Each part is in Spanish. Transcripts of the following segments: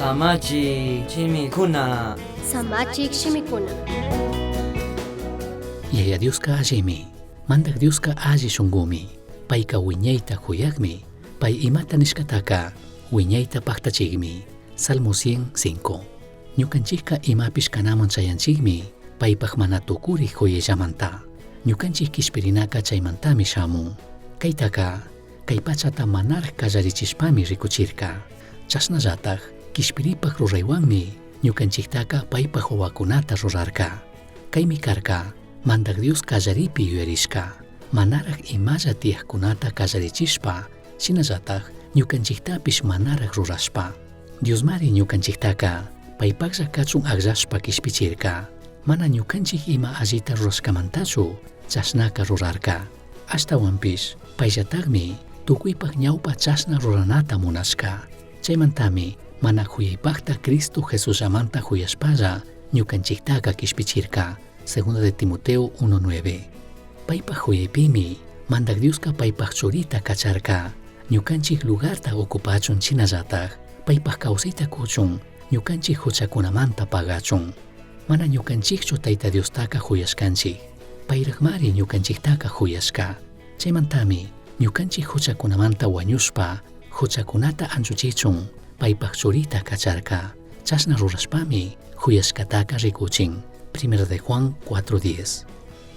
Samachi chimikuna. Samachik shimikuna. Yaya Diosqa allimi, mandak Diosqa alli shunqumi, payqa wiñayta kuyaqmi, pay imata nishkataqa wiñayta paqtachikmi. Salmo 105. Ñukanchikqa imapish kanaman chayanchikmi, paypaq mana tukuri kuyallamanta. Ñukanchik kishpirinaqa chaymantami shamun. Kaytaqa, kay pachata manaraq kallarichishpami rikuchirka. Chashnallataq, kishpiripaq ruraywanmi, ñukanchiktaqa paypaq wawakunata rurarka. Kaymi karka, mandak Dios kallaripi yuyarishka, manaraq imalla tiyaqkunata kallarichishpa, shinallataq ñukanchiktapish manaraq rurashpa. Diosmari ñukanchiktaqa, paypaqlla kachun aqllashpa kishpichirka, mana ñukanchik ima allita rurashkamantachu, chashnaka rurarka. Ashtawanpish, payllataqmi, tukuypaq ñawpa chashna ruranata munashka. Chaymantami, mana huyaypaqta Cristo Jesusllamanta huyashpalla, ñukanchiktaqa kishpichirka. Segunda de Timoteo 1:9. Paypaq huyaypimi, mandak Diosqa paypaq churita kacharka, ñukanchik lugarta ocupachun chinallataq, paypaq kawsayta kuchun, ñukanchik huchakunamanta pagachun. Mana ñukanchikchu Tayta Diostaqa huyashkanchik, payraqmari ñukanchiktaqa huyashka. Chaymantami, ñukanchik huchakunamanta wañushpa, huchakunata anchuchichun, paypaq churita kacharka. Chashna rurashpami, huyashkataqa rikuchin. Primera de Juan 4:10.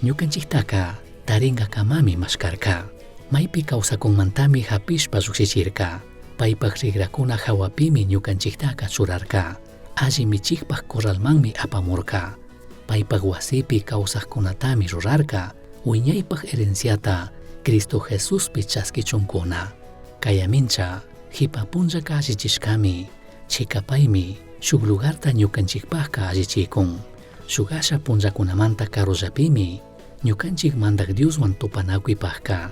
Ñukanchiktaqa tarinqa kamami mashkarka. Maypi kawsakunmantami hapishpa lluqsichirka. Paypaq rigrakuna hawapimi ñukanchiktaqa churarka. Alli michikpaq corralmanmi apamurka. Paypaq wasipi kawsaqkunatami rurarka. Wiñaypaq herenciata Cristo Jesuspi chaskichunkuna. Kayamincha, hipapunllaqa allichishkami. Chikapaymi, shuk lugarta ñukanchikpaqqa allichikun. Shugasha punllakunamanta karullapimi, ñukanchik mandak Dioswan tupanakuypaqqa.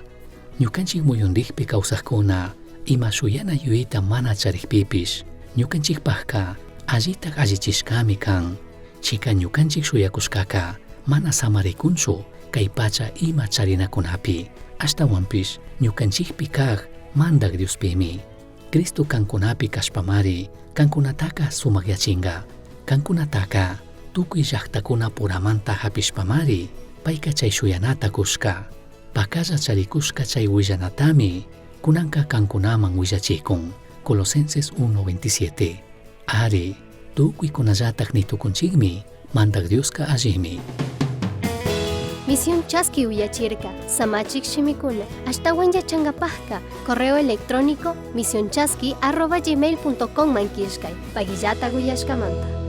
Ñukanchik muyunriqpi kawsaqkuna, ima shuyana yuyita mana chariqpipish, ñukanchikpaqqa allitaq allichishkami kan. Chika ñukanchik shuyakushkaqa, mana samarikunchu, kay pacha ima charinakunapi. Ashtawanpish, ñukanchikpi kaq mandak Diospimi. Cristo kankunapi kashpamari, kankunataqa sumakyachinga. Kankunataqa, tukuy llaqtakuna puramanta hapishpamari, payqa chay shuyanata kushka. Pakalla charikushka chay willanatami, kunanqa kankunaman willachikun. Colosenses 1:27. Ari, tukuykunallataq nitukunchikmi, mandak Diosqa allimi. Misión Chasqui Uyachirka, Samachik Shimikuna, Ashtawan Yachangapajka, correo electrónico misionchasqui@gmail.com mankishkay, Pagillata Guyashkamanta.